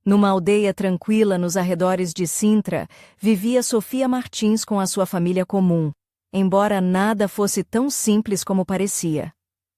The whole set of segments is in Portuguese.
Numa aldeia tranquila nos arredores de Sintra, vivia Sofia Martins com a sua família comum, embora nada fosse tão simples como parecia.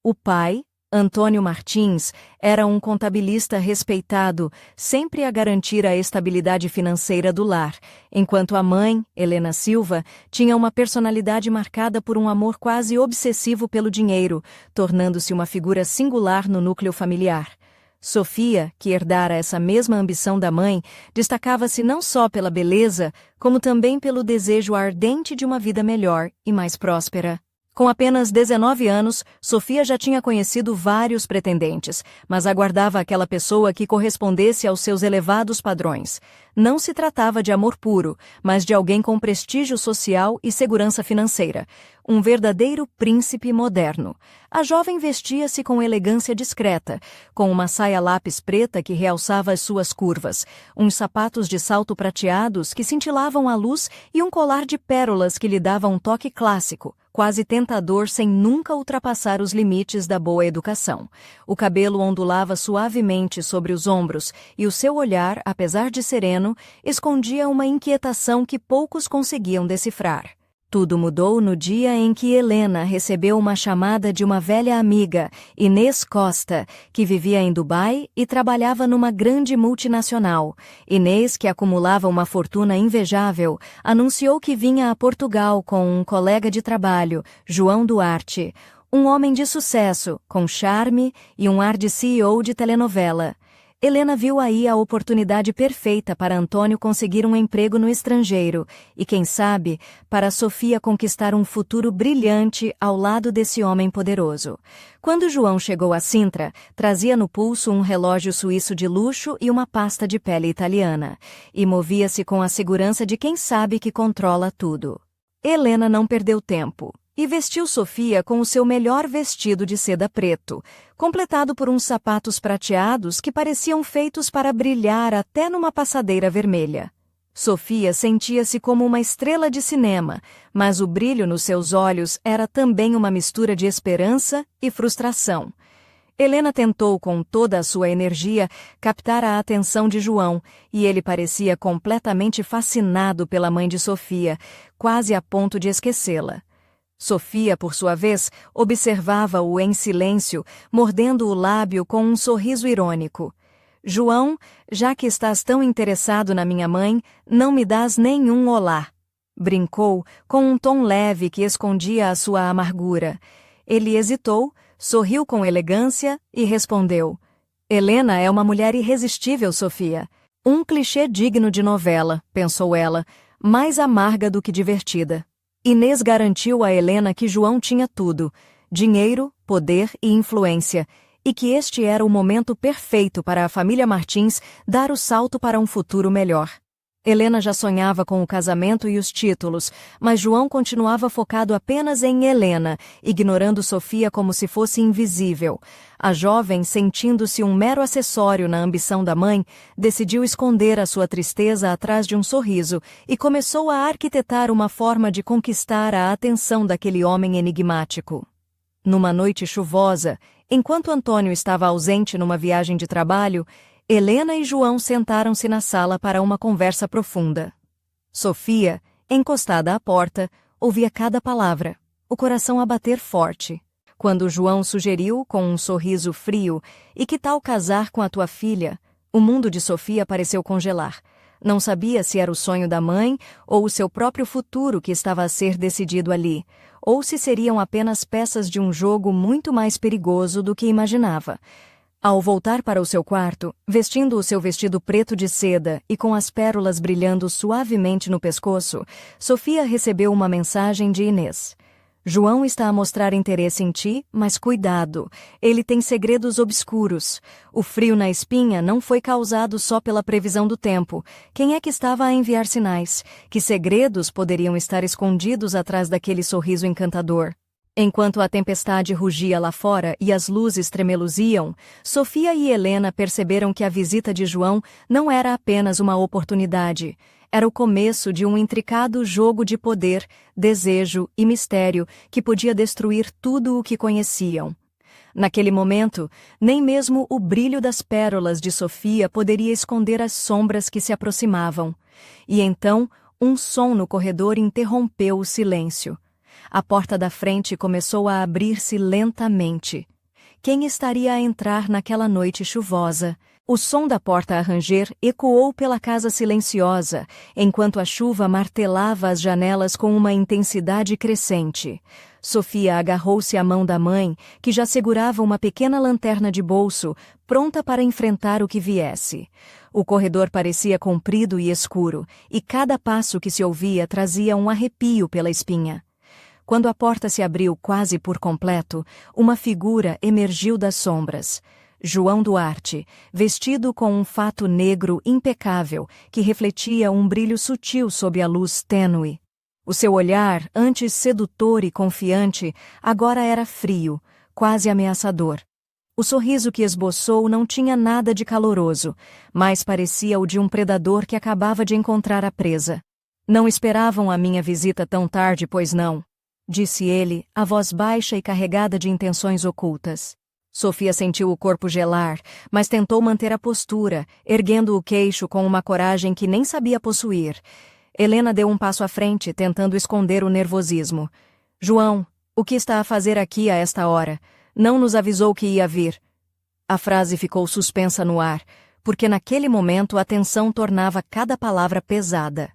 O pai, Antônio Martins, era um contabilista respeitado, sempre a garantir a estabilidade financeira do lar, enquanto a mãe, Helena Silva, tinha uma personalidade marcada por um amor quase obsessivo pelo dinheiro, tornando-se uma figura singular no núcleo familiar. Sofia, que herdara essa mesma ambição da mãe, destacava-se não só pela beleza, como também pelo desejo ardente de uma vida melhor e mais próspera. Com apenas 19 anos, Sofia já tinha conhecido vários pretendentes, mas aguardava aquela pessoa que correspondesse aos seus elevados padrões. Não se tratava de amor puro, mas de alguém com prestígio social e segurança financeira. Um verdadeiro príncipe moderno. A jovem vestia-se com elegância discreta, com uma saia lápis preta que realçava as suas curvas, uns sapatos de salto prateados que cintilavam à luz e um colar de pérolas que lhe dava um toque clássico, quase tentador sem nunca ultrapassar os limites da boa educação. O cabelo ondulava suavemente sobre os ombros e o seu olhar, apesar de sereno, escondia uma inquietação que poucos conseguiam decifrar. Tudo mudou no dia em que Helena recebeu uma chamada de uma velha amiga, Inês Costa, que vivia em Dubai e trabalhava numa grande multinacional. Inês, que acumulava uma fortuna invejável, anunciou que vinha a Portugal com um colega de trabalho, João Duarte, um homem de sucesso, com charme e um ar de CEO de telenovela. Helena viu aí a oportunidade perfeita para Antônio conseguir um emprego no estrangeiro e, quem sabe, para Sofia conquistar um futuro brilhante ao lado desse homem poderoso. Quando João chegou a Sintra, trazia no pulso um relógio suíço de luxo e uma pasta de pele italiana, e movia-se com a segurança de quem sabe que controla tudo. Helena não perdeu tempo e vestiu Sofia com o seu melhor vestido de seda preto, completado por uns sapatos prateados que pareciam feitos para brilhar até numa passadeira vermelha. Sofia sentia-se como uma estrela de cinema, mas o brilho nos seus olhos era também uma mistura de esperança e frustração. Helena tentou com toda a sua energia captar a atenção de João, e ele parecia completamente fascinado pela mãe de Sofia, quase a ponto de esquecê-la. Sofia, por sua vez, observava-o em silêncio, mordendo o lábio com um sorriso irônico. João, já que estás tão interessado na minha mãe, não me dás nenhum olá. Brincou, com um tom leve que escondia a sua amargura. Ele hesitou, sorriu com elegância e respondeu: Helena é uma mulher irresistível, Sofia. Um clichê digno de novela, pensou ela, mais amarga do que divertida. Inês garantiu a Helena que João tinha tudo: dinheiro, poder e influência, e que este era o momento perfeito para a família Martins dar o salto para um futuro melhor. Helena já sonhava com o casamento e os títulos, mas João continuava focado apenas em Helena, ignorando Sofia como se fosse invisível. A jovem, sentindo-se um mero acessório na ambição da mãe, decidiu esconder a sua tristeza atrás de um sorriso e começou a arquitetar uma forma de conquistar a atenção daquele homem enigmático. Numa noite chuvosa, enquanto Antônio estava ausente numa viagem de trabalho, Helena e João sentaram-se na sala para uma conversa profunda. Sofia, encostada à porta, ouvia cada palavra, o coração a bater forte. Quando João sugeriu, com um sorriso frio, "E que tal casar com a tua filha?", o mundo de Sofia pareceu congelar. Não sabia se era o sonho da mãe ou o seu próprio futuro que estava a ser decidido ali, ou se seriam apenas peças de um jogo muito mais perigoso do que imaginava. Ao voltar para o seu quarto, vestindo o seu vestido preto de seda e com as pérolas brilhando suavemente no pescoço, Sofia recebeu uma mensagem de Inês. João está a mostrar interesse em ti, mas cuidado, ele tem segredos obscuros. O frio na espinha não foi causado só pela previsão do tempo. Quem é que estava a enviar sinais? Que segredos poderiam estar escondidos atrás daquele sorriso encantador? Enquanto a tempestade rugia lá fora e as luzes tremeluziam, Sofia e Helena perceberam que a visita de João não era apenas uma oportunidade. Era o começo de um intricado jogo de poder, desejo e mistério que podia destruir tudo o que conheciam. Naquele momento, nem mesmo o brilho das pérolas de Sofia poderia esconder as sombras que se aproximavam. E então, um som no corredor interrompeu o silêncio. A porta da frente começou a abrir-se lentamente. Quem estaria a entrar naquela noite chuvosa? O som da porta a ranger ecoou pela casa silenciosa, enquanto a chuva martelava as janelas com uma intensidade crescente. Sofia agarrou-se à mão da mãe, que já segurava uma pequena lanterna de bolso, pronta para enfrentar o que viesse. O corredor parecia comprido e escuro, e cada passo que se ouvia trazia um arrepio pela espinha. Quando a porta se abriu quase por completo, uma figura emergiu das sombras. João Duarte, vestido com um fato negro impecável que refletia um brilho sutil sob a luz tênue. O seu olhar, antes sedutor e confiante, agora era frio, quase ameaçador. O sorriso que esboçou não tinha nada de caloroso, mas parecia o de um predador que acabava de encontrar a presa. "Não esperavam a minha visita tão tarde, pois não?" disse ele, a voz baixa e carregada de intenções ocultas. Sofia sentiu o corpo gelar, mas tentou manter a postura, erguendo o queixo com uma coragem que nem sabia possuir. Helena deu um passo à frente, tentando esconder o nervosismo. "João, o que está a fazer aqui a esta hora? Não nos avisou que ia vir." A frase ficou suspensa no ar, porque naquele momento a tensão tornava cada palavra pesada.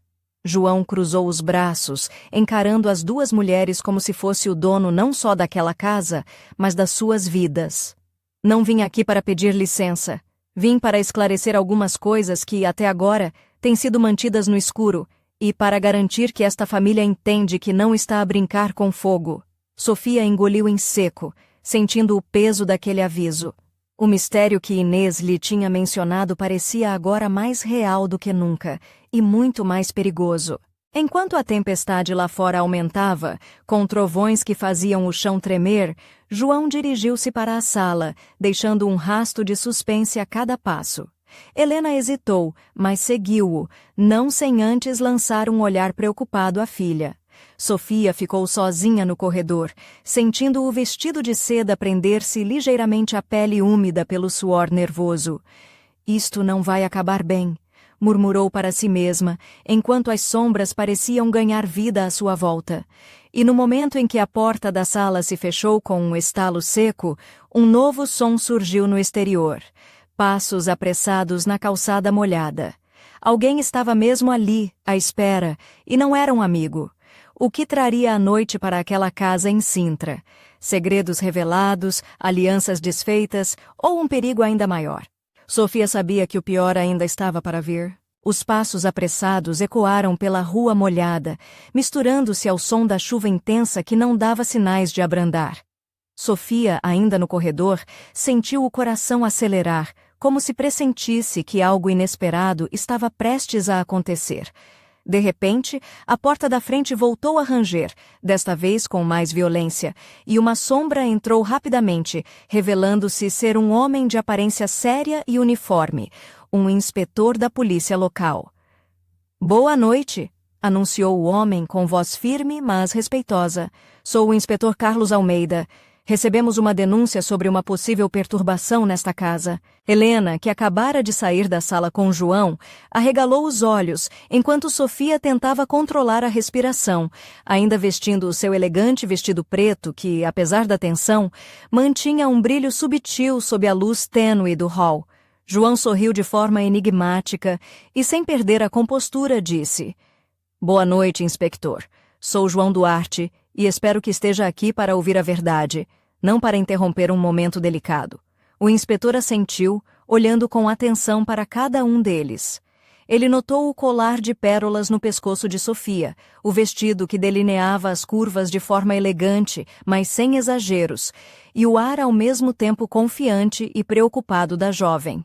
João cruzou os braços, encarando as duas mulheres como se fosse o dono não só daquela casa, mas das suas vidas. "Não vim aqui para pedir licença. Vim para esclarecer algumas coisas que, até agora, têm sido mantidas no escuro, e para garantir que esta família entende que não está a brincar com fogo." Sofia engoliu em seco, sentindo o peso daquele aviso. O mistério que Inês lhe tinha mencionado parecia agora mais real do que nunca, e muito mais perigoso. Enquanto a tempestade lá fora aumentava, com trovões que faziam o chão tremer, João dirigiu-se para a sala, deixando um rasto de suspense a cada passo. Helena hesitou, mas seguiu-o, não sem antes lançar um olhar preocupado à filha. Sofia ficou sozinha no corredor, sentindo o vestido de seda prender-se ligeiramente à pele úmida pelo suor nervoso. "Isto não vai acabar bem", murmurou para si mesma, enquanto as sombras pareciam ganhar vida à sua volta. E no momento em que a porta da sala se fechou com um estalo seco, um novo som surgiu no exterior. Passos apressados na calçada molhada. Alguém estava mesmo ali, à espera, e não era um amigo. O que traria a noite para aquela casa em Sintra? Segredos revelados, alianças desfeitas ou um perigo ainda maior? Sofia sabia que o pior ainda estava para vir. Os passos apressados ecoaram pela rua molhada, misturando-se ao som da chuva intensa que não dava sinais de abrandar. Sofia, ainda no corredor, sentiu o coração acelerar, como se pressentisse que algo inesperado estava prestes a acontecer. De repente, a porta da frente voltou a ranger, desta vez com mais violência, e uma sombra entrou rapidamente, revelando-se ser um homem de aparência séria e uniforme, um inspetor da polícia local. "Boa noite", anunciou o homem com voz firme, mas respeitosa. "Sou o inspetor Carlos Almeida. Recebemos uma denúncia sobre uma possível perturbação nesta casa." Helena, que acabara de sair da sala com João, arregalou os olhos, enquanto Sofia tentava controlar a respiração, ainda vestindo o seu elegante vestido preto que, apesar da tensão, mantinha um brilho subtil sob a luz tênue do hall. João sorriu de forma enigmática e, sem perder a compostura, disse: "Boa noite, inspector. Sou João Duarte e espero que esteja aqui para ouvir a verdade, não para interromper um momento delicado." O inspetor assentiu, olhando com atenção para cada um deles. Ele notou o colar de pérolas no pescoço de Sofia, o vestido que delineava as curvas de forma elegante, mas sem exageros, e o ar ao mesmo tempo confiante e preocupado da jovem.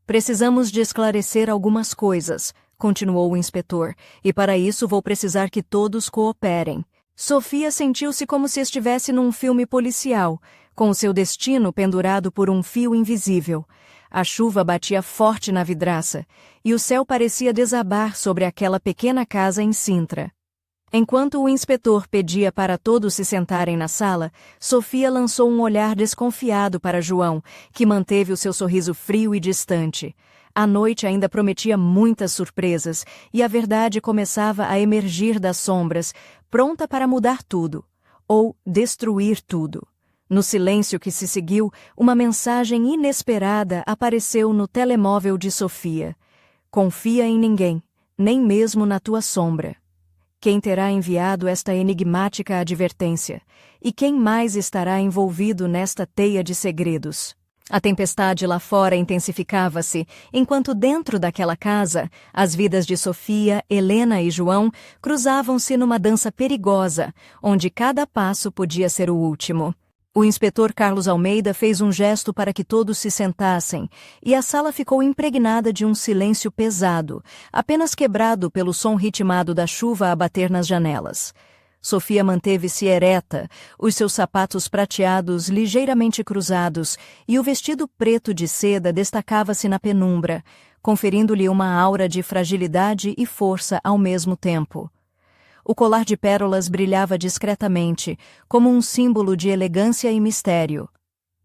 "Precisamos de esclarecer algumas coisas", continuou o inspetor, "e para isso vou precisar que todos cooperem." Sofia sentiu-se como se estivesse num filme policial, com o seu destino pendurado por um fio invisível. A chuva batia forte na vidraça, e o céu parecia desabar sobre aquela pequena casa em Sintra. Enquanto o inspetor pedia para todos se sentarem na sala, Sofia lançou um olhar desconfiado para João, que manteve o seu sorriso frio e distante. A noite ainda prometia muitas surpresas, e a verdade começava a emergir das sombras, pronta para mudar tudo, ou destruir tudo. No silêncio que se seguiu, uma mensagem inesperada apareceu no telemóvel de Sofia. Confia em ninguém, nem mesmo na tua sombra. Quem terá enviado esta enigmática advertência? E quem mais estará envolvido nesta teia de segredos? A tempestade lá fora intensificava-se, enquanto dentro daquela casa, as vidas de Sofia, Helena e João cruzavam-se numa dança perigosa, onde cada passo podia ser o último. O inspetor Carlos Almeida fez um gesto para que todos se sentassem, e a sala ficou impregnada de um silêncio pesado, apenas quebrado pelo som ritmado da chuva a bater nas janelas. Sofia manteve-se ereta, os seus sapatos prateados ligeiramente cruzados e o vestido preto de seda destacava-se na penumbra, conferindo-lhe uma aura de fragilidade e força ao mesmo tempo. O colar de pérolas brilhava discretamente, como um símbolo de elegância e mistério.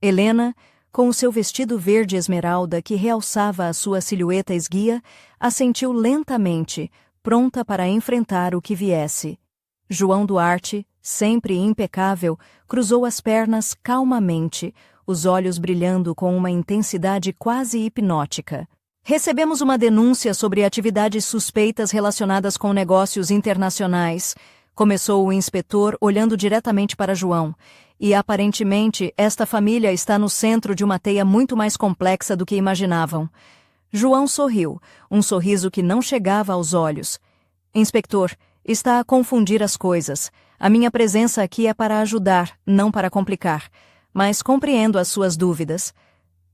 Helena, com o seu vestido verde esmeralda que realçava a sua silhueta esguia, assentiu lentamente, pronta para enfrentar o que viesse. João Duarte, sempre impecável, cruzou as pernas calmamente, os olhos brilhando com uma intensidade quase hipnótica. Recebemos uma denúncia sobre atividades suspeitas relacionadas com negócios internacionais, começou o inspetor olhando diretamente para João, e aparentemente esta família está no centro de uma teia muito mais complexa do que imaginavam. João sorriu, um sorriso que não chegava aos olhos. Inspetor, está a confundir as coisas. A minha presença aqui é para ajudar, não para complicar. Mas compreendo as suas dúvidas.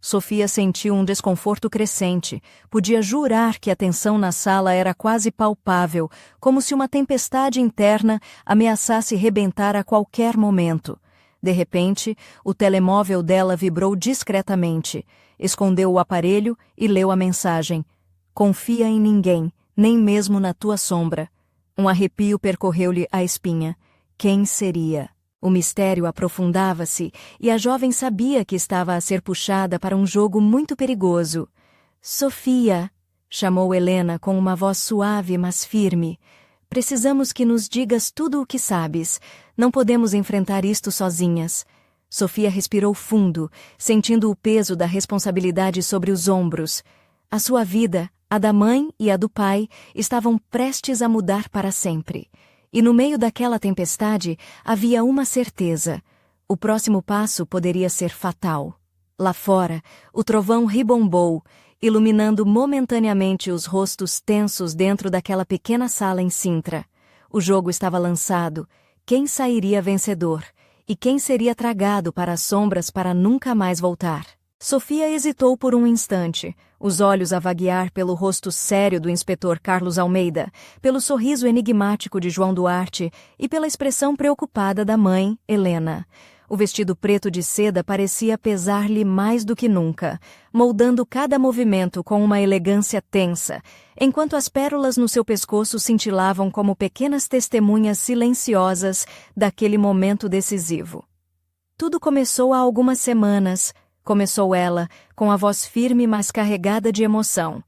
Sofia sentiu um desconforto crescente. Podia jurar que a tensão na sala era quase palpável, como se uma tempestade interna ameaçasse rebentar a qualquer momento. De repente, o telemóvel dela vibrou discretamente. Escondeu o aparelho e leu a mensagem. Confia em ninguém, nem mesmo na tua sombra. Um arrepio percorreu-lhe a espinha. Quem seria? O mistério aprofundava-se, e a jovem sabia que estava a ser puxada para um jogo muito perigoso. Sofia, chamou Helena com uma voz suave, mas firme. Precisamos que nos digas tudo o que sabes. Não podemos enfrentar isto sozinhas. Sofia respirou fundo, sentindo o peso da responsabilidade sobre os ombros. A sua vida, a da mãe e a do pai, estavam prestes a mudar para sempre. E no meio daquela tempestade havia uma certeza. O próximo passo poderia ser fatal. Lá fora, o trovão ribombou, iluminando momentaneamente os rostos tensos dentro daquela pequena sala em Sintra. O jogo estava lançado. Quem sairia vencedor? E quem seria tragado para as sombras para nunca mais voltar? Sofia hesitou por um instante, os olhos a vaguear pelo rosto sério do inspetor Carlos Almeida, pelo sorriso enigmático de João Duarte e pela expressão preocupada da mãe, Helena. O vestido preto de seda parecia pesar-lhe mais do que nunca, moldando cada movimento com uma elegância tensa, enquanto as pérolas no seu pescoço cintilavam como pequenas testemunhas silenciosas daquele momento decisivo. Tudo começou há algumas semanas, começou ela, com a voz firme mas carregada de emoção.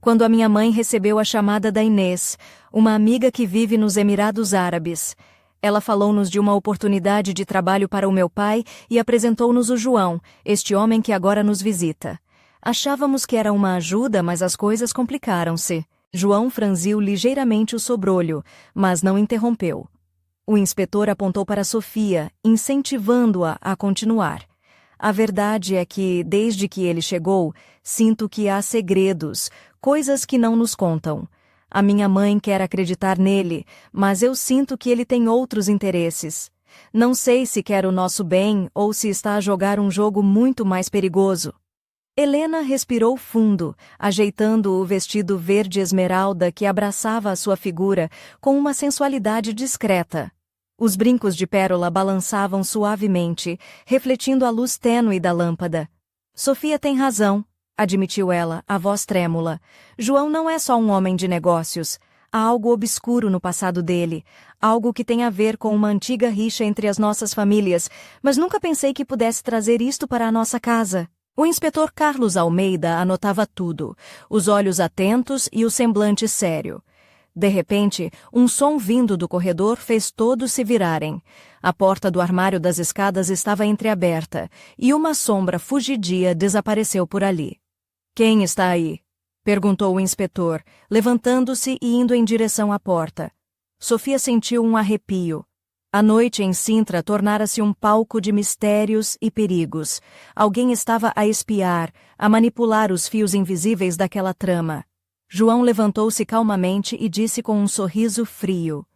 Quando a minha mãe recebeu a chamada da Inês, uma amiga que vive nos Emirados Árabes. Ela falou-nos de uma oportunidade de trabalho para o meu pai e apresentou-nos o João, este homem que agora nos visita. Achávamos que era uma ajuda, mas as coisas complicaram-se. João franziu ligeiramente o sobrolho, mas não interrompeu. O inspetor apontou para Sofia, incentivando-a a continuar. A verdade é que, desde que ele chegou, sinto que há segredos, coisas que não nos contam. A minha mãe quer acreditar nele, mas eu sinto que ele tem outros interesses. Não sei se quer o nosso bem ou se está a jogar um jogo muito mais perigoso. Helena respirou fundo, ajeitando o vestido verde esmeralda que abraçava a sua figura com uma sensualidade discreta. Os brincos de pérola balançavam suavemente, refletindo a luz tênue da lâmpada. Sofia tem razão, admitiu ela, a voz trêmula. João não é só um homem de negócios. Há algo obscuro no passado dele, algo que tem a ver com uma antiga rixa entre as nossas famílias, mas nunca pensei que pudesse trazer isto para a nossa casa. O inspetor Carlos Almeida anotava tudo, os olhos atentos e o semblante sério. De repente, um som vindo do corredor fez todos se virarem. A porta do armário das escadas estava entreaberta, e uma sombra fugidia desapareceu por ali. "Quem está aí?" perguntou o inspetor, levantando-se e indo em direção à porta. Sofia sentiu um arrepio. A noite em Sintra tornara-se um palco de mistérios e perigos. Alguém estava a espiar, a manipular os fios invisíveis daquela trama. João levantou-se calmamente e disse com um sorriso frio: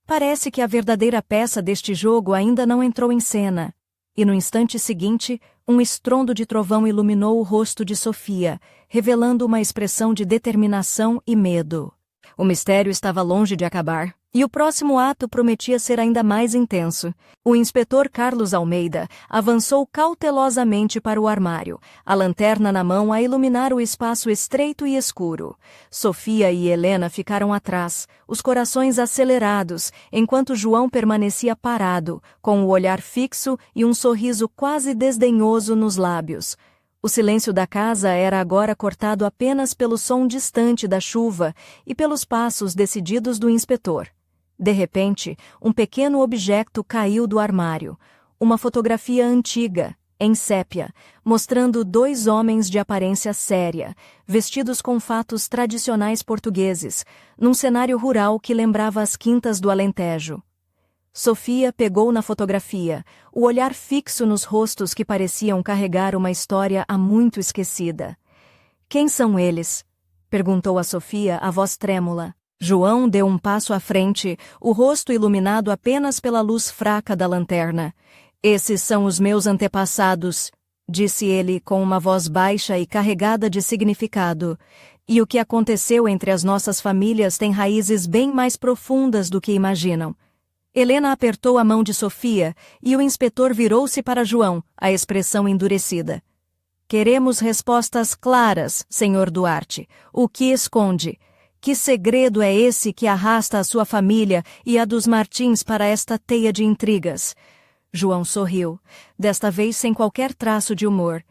"Parece que a verdadeira peça deste jogo ainda não entrou em cena." E no instante seguinte, um estrondo de trovão iluminou o rosto de Sofia, revelando uma expressão de determinação e medo. O mistério estava longe de acabar, e o próximo ato prometia ser ainda mais intenso. O inspetor Carlos Almeida avançou cautelosamente para o armário, a lanterna na mão a iluminar o espaço estreito e escuro. Sofia e Helena ficaram atrás, os corações acelerados, enquanto João permanecia parado, com o olhar fixo e um sorriso quase desdenhoso nos lábios. O silêncio da casa era agora cortado apenas pelo som distante da chuva e pelos passos decididos do inspetor. De repente, um pequeno objeto caiu do armário. Uma fotografia antiga, em sépia, mostrando dois homens de aparência séria, vestidos com fatos tradicionais portugueses, num cenário rural que lembrava as quintas do Alentejo. Sofia pegou na fotografia, o olhar fixo nos rostos que pareciam carregar uma história há muito esquecida. "Quem são eles?" perguntou a Sofia, a voz trêmula. João deu um passo à frente, o rosto iluminado apenas pela luz fraca da lanterna. "Esses são os meus antepassados", disse ele com uma voz baixa e carregada de significado. "E o que aconteceu entre as nossas famílias tem raízes bem mais profundas do que imaginam." Helena apertou a mão de Sofia e o inspetor virou-se para João, a expressão endurecida. "Queremos respostas claras, senhor Duarte. O que esconde? Que segredo é esse que arrasta a sua família e a dos Martins para esta teia de intrigas?" João sorriu, desta vez sem qualquer traço de humor.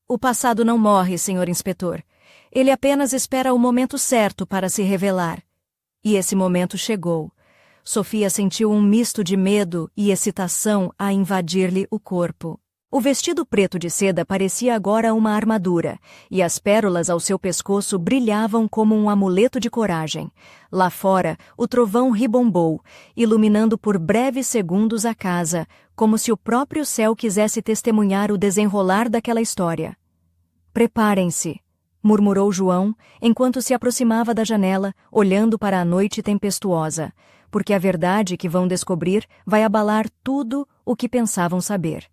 "O passado não morre, senhor inspetor. Ele apenas espera o momento certo para se revelar." E esse momento chegou. Sofia sentiu um misto de medo e excitação a invadir-lhe o corpo. O vestido preto de seda parecia agora uma armadura, e as pérolas ao seu pescoço brilhavam como um amuleto de coragem. Lá fora, o trovão ribombou, iluminando por breves segundos a casa, como se o próprio céu quisesse testemunhar o desenrolar daquela história. "Preparem-se", murmurou João, enquanto se aproximava da janela, olhando para a noite tempestuosa, porque a verdade que vão descobrir vai abalar tudo o que pensavam saber.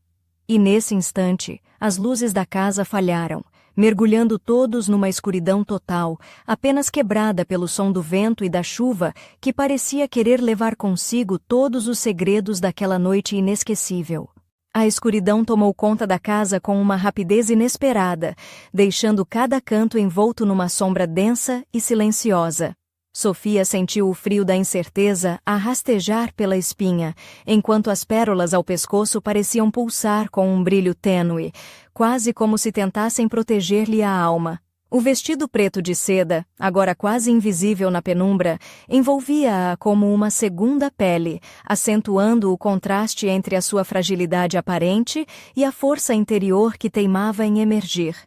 E nesse instante, as luzes da casa falharam, mergulhando todos numa escuridão total, apenas quebrada pelo som do vento e da chuva que parecia querer levar consigo todos os segredos daquela noite inesquecível. A escuridão tomou conta da casa com uma rapidez inesperada, deixando cada canto envolto numa sombra densa e silenciosa. Sofia sentiu o frio da incerteza a rastejar pela espinha, enquanto as pérolas ao pescoço pareciam pulsar com um brilho tênue, quase como se tentassem proteger-lhe a alma. O vestido preto de seda, agora quase invisível na penumbra, envolvia-a como uma segunda pele, acentuando o contraste entre a sua fragilidade aparente e a força interior que teimava em emergir.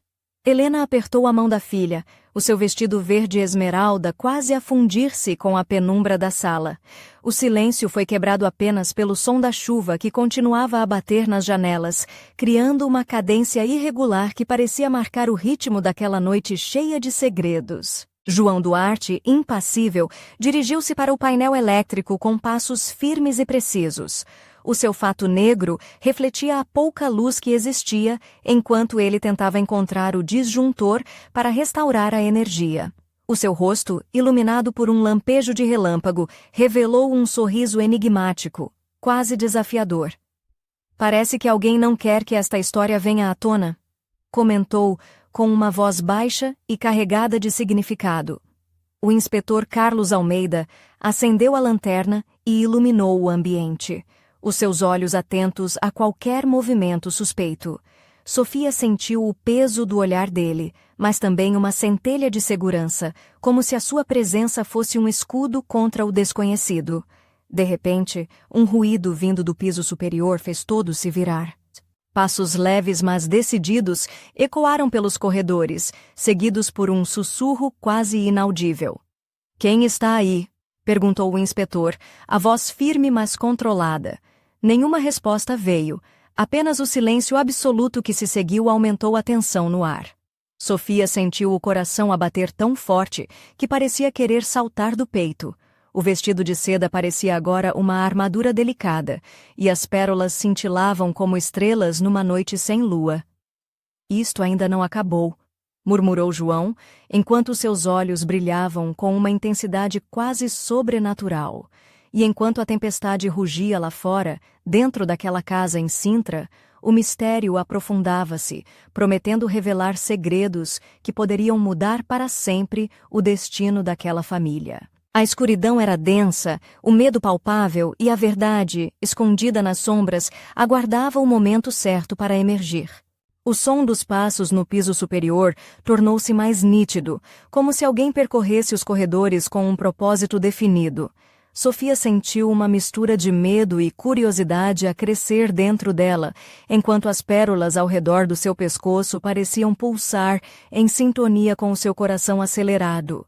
Helena apertou a mão da filha, o seu vestido verde esmeralda quase a fundir-se com a penumbra da sala. O silêncio foi quebrado apenas pelo som da chuva que continuava a bater nas janelas, criando uma cadência irregular que parecia marcar o ritmo daquela noite cheia de segredos. João Duarte, impassível, dirigiu-se para o painel elétrico com passos firmes e precisos. O seu fato negro refletia a pouca luz que existia enquanto ele tentava encontrar o disjuntor para restaurar a energia. O seu rosto, iluminado por um lampejo de relâmpago, revelou um sorriso enigmático, quase desafiador. "Parece que alguém não quer que esta história venha à tona", comentou, com uma voz baixa e carregada de significado. O inspetor Carlos Almeida acendeu a lanterna e iluminou o ambiente, os seus olhos atentos a qualquer movimento suspeito. Sofia sentiu o peso do olhar dele, mas também uma centelha de segurança, como se a sua presença fosse um escudo contra o desconhecido. De repente, um ruído vindo do piso superior fez todos se virar. Passos leves, mas decididos, ecoaram pelos corredores, seguidos por um sussurro quase inaudível. "Quem está aí?" perguntou o inspetor, a voz firme mas controlada. Nenhuma resposta veio. Apenas o silêncio absoluto que se seguiu aumentou a tensão no ar. Sofia sentiu o coração a bater tão forte que parecia querer saltar do peito. O vestido de seda parecia agora uma armadura delicada, e as pérolas cintilavam como estrelas numa noite sem lua. "Isto ainda não acabou", murmurou João, enquanto seus olhos brilhavam com uma intensidade quase sobrenatural. E enquanto a tempestade rugia lá fora, dentro daquela casa em Sintra, o mistério aprofundava-se, prometendo revelar segredos que poderiam mudar para sempre o destino daquela família. A escuridão era densa, o medo palpável e a verdade, escondida nas sombras, aguardava o momento certo para emergir. O som dos passos no piso superior tornou-se mais nítido, como se alguém percorresse os corredores com um propósito definido. Sofia sentiu uma mistura de medo e curiosidade a crescer dentro dela, enquanto as pérolas ao redor do seu pescoço pareciam pulsar em sintonia com o seu coração acelerado.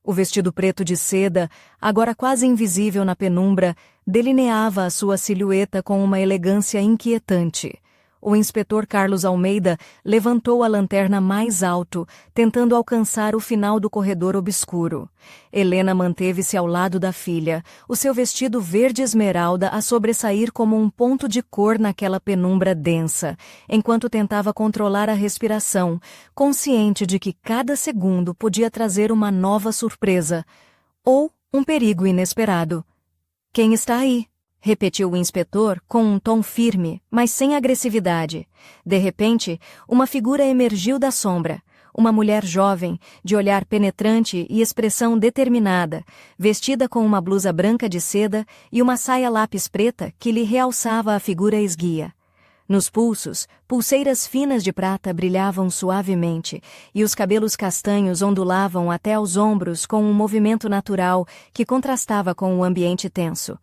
O vestido preto de seda, agora quase invisível na penumbra, delineava a sua silhueta com uma elegância inquietante. O inspetor Carlos Almeida levantou a lanterna mais alto, tentando alcançar o final do corredor obscuro. Helena manteve-se ao lado da filha, o seu vestido verde esmeralda a sobressair como um ponto de cor naquela penumbra densa, enquanto tentava controlar a respiração, consciente de que cada segundo podia trazer uma nova surpresa, ou um perigo inesperado. "Quem está aí?" repetiu o inspetor com um tom firme, mas sem agressividade. De repente, uma figura emergiu da sombra. Uma mulher jovem, de olhar penetrante e expressão determinada, vestida com uma blusa branca de seda e uma saia lápis preta que lhe realçava a figura esguia. Nos pulsos, pulseiras finas de prata brilhavam suavemente, e os cabelos castanhos ondulavam até aos ombros com um movimento natural que contrastava com o ambiente tenso.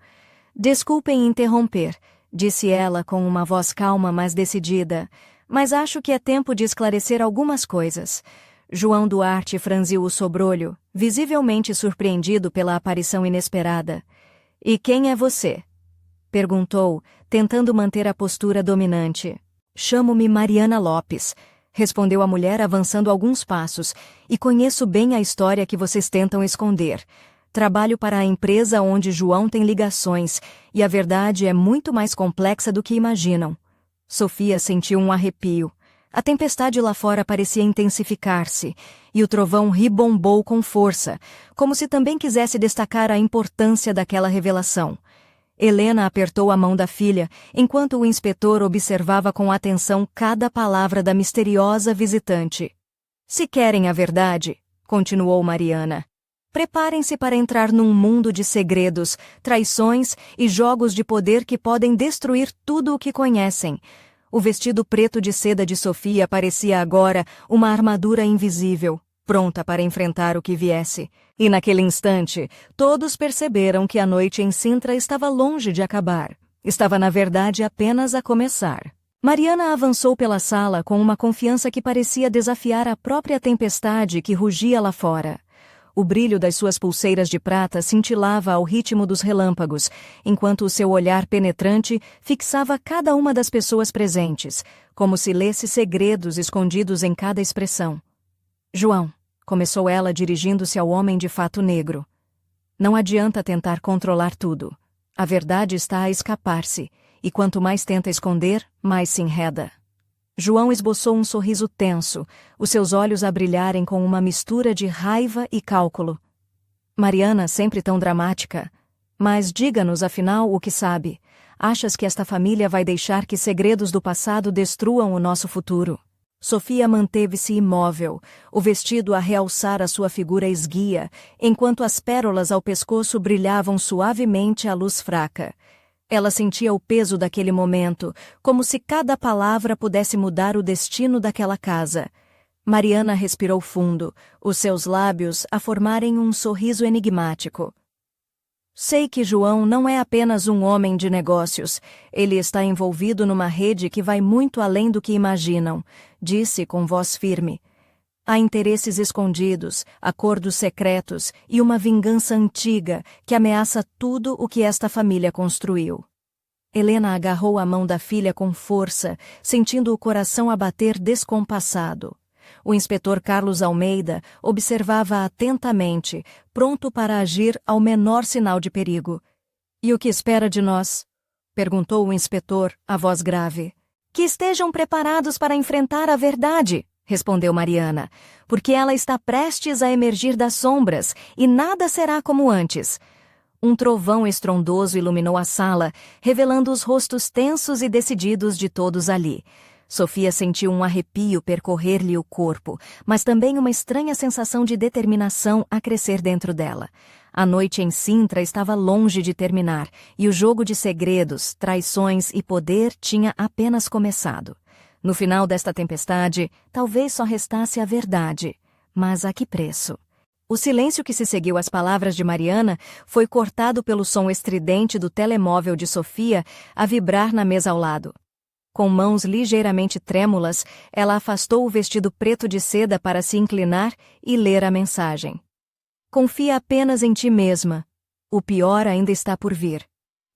"Desculpem interromper", disse ela com uma voz calma mas decidida, "mas acho que é tempo de esclarecer algumas coisas." João Duarte franziu o sobrolho, visivelmente surpreendido pela aparição inesperada. "E quem é você?" perguntou, tentando manter a postura dominante. "Chamo-me Mariana Lopes", respondeu a mulher avançando alguns passos, "e conheço bem a história que vocês tentam esconder. Trabalho para a empresa onde João tem ligações, e a verdade é muito mais complexa do que imaginam." Sofia sentiu um arrepio. A tempestade lá fora parecia intensificar-se, e o trovão ribombou com força, como se também quisesse destacar a importância daquela revelação. Helena apertou a mão da filha, enquanto o inspetor observava com atenção cada palavra da misteriosa visitante. "Se querem a verdade", continuou Mariana, "preparem-se para entrar num mundo de segredos, traições e jogos de poder que podem destruir tudo o que conhecem." O vestido preto de seda de Sofia parecia agora uma armadura invisível, pronta para enfrentar o que viesse. E naquele instante, todos perceberam que a noite em Sintra estava longe de acabar. Estava, na verdade, apenas a começar. Mariana avançou pela sala com uma confiança que parecia desafiar a própria tempestade que rugia lá fora. O brilho das suas pulseiras de prata cintilava ao ritmo dos relâmpagos, enquanto o seu olhar penetrante fixava cada uma das pessoas presentes, como se lesse segredos escondidos em cada expressão. "João", começou ela dirigindo-se ao homem de fato negro, "não adianta tentar controlar tudo. A verdade está a escapar-se, e quanto mais tenta esconder, mais se enreda." João esboçou um sorriso tenso, os seus olhos a brilharem com uma mistura de raiva e cálculo. "Mariana, sempre tão dramática. Mas diga-nos, afinal, o que sabe. Achas que esta família vai deixar que segredos do passado destruam o nosso futuro?" Sofia manteve-se imóvel, o vestido a realçar a sua figura esguia, enquanto as pérolas ao pescoço brilhavam suavemente à luz fraca. Ela sentia o peso daquele momento, como se cada palavra pudesse mudar o destino daquela casa. Mariana respirou fundo, os seus lábios a formarem um sorriso enigmático. Sei que João não é apenas um homem de negócios. Ele está envolvido numa rede que vai muito além do que imaginam, disse com voz firme. Há interesses escondidos, acordos secretos e uma vingança antiga que ameaça tudo o que esta família construiu. Helena agarrou a mão da filha com força, sentindo o coração a bater descompassado. O inspetor Carlos Almeida observava atentamente, pronto para agir ao menor sinal de perigo. "E o que espera de nós?" perguntou o inspetor, a voz grave. "Que estejam preparados para enfrentar a verdade", respondeu Mariana, "porque ela está prestes a emergir das sombras e nada será como antes." Um trovão estrondoso iluminou a sala, revelando os rostos tensos e decididos de todos ali. Sofia sentiu um arrepio percorrer-lhe o corpo, mas também uma estranha sensação de determinação a crescer dentro dela. A noite em Sintra estava longe de terminar, e o jogo de segredos, traições e poder tinha apenas começado. No final desta tempestade, talvez só restasse a verdade. Mas a que preço? O silêncio que se seguiu às palavras de Mariana foi cortado pelo som estridente do telemóvel de Sofia a vibrar na mesa ao lado. Com mãos ligeiramente trêmulas, ela afastou o vestido preto de seda para se inclinar e ler a mensagem. "Confia apenas em ti mesma. O pior ainda está por vir."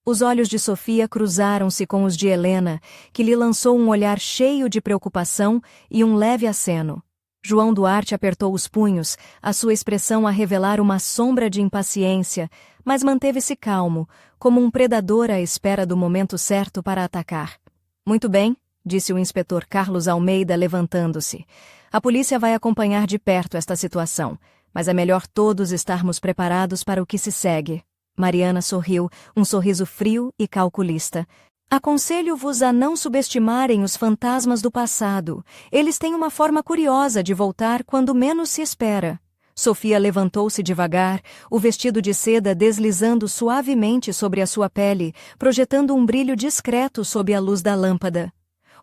Os olhos de Sofia cruzaram-se com os de Helena, que lhe lançou um olhar cheio de preocupação e um leve aceno. João Duarte apertou os punhos, a sua expressão a revelar uma sombra de impaciência, mas manteve-se calmo, como um predador à espera do momento certo para atacar. "Muito bem", disse o inspetor Carlos Almeida, levantando-se. "A polícia vai acompanhar de perto esta situação, mas é melhor todos estarmos preparados para o que se segue." Mariana sorriu, um sorriso frio e calculista. "Aconselho-vos a não subestimarem os fantasmas do passado. Eles têm uma forma curiosa de voltar quando menos se espera." Sofia levantou-se devagar, o vestido de seda deslizando suavemente sobre a sua pele, projetando um brilho discreto sob a luz da lâmpada.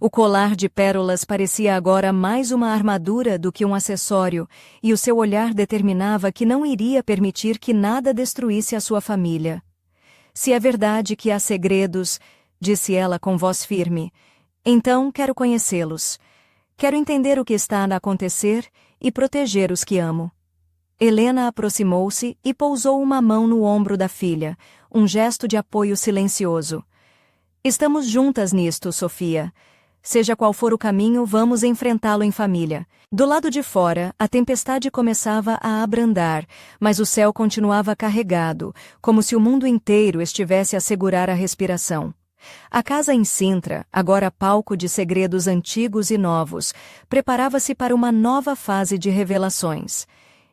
O colar de pérolas parecia agora mais uma armadura do que um acessório, e o seu olhar determinava que não iria permitir que nada destruísse a sua família. "Se é verdade que há segredos", disse ela com voz firme, "então quero conhecê-los. Quero entender o que está a acontecer e proteger os que amo." Helena aproximou-se e pousou uma mão no ombro da filha, um gesto de apoio silencioso. "Estamos juntas nisto, Sofia. Seja qual for o caminho, vamos enfrentá-lo em família." Do lado de fora, a tempestade começava a abrandar, mas o céu continuava carregado, como se o mundo inteiro estivesse a segurar a respiração. A casa em Sintra, agora palco de segredos antigos e novos, preparava-se para uma nova fase de revelações.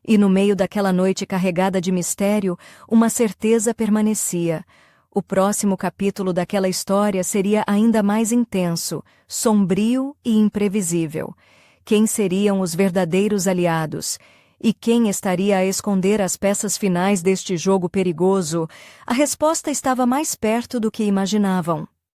E no meio daquela noite carregada de mistério, uma certeza permanecia. O próximo capítulo daquela história seria ainda mais intenso, sombrio e imprevisível. Quem seriam os verdadeiros aliados? E quem estaria a esconder as peças finais deste jogo perigoso? A resposta estava mais perto do que imaginavam.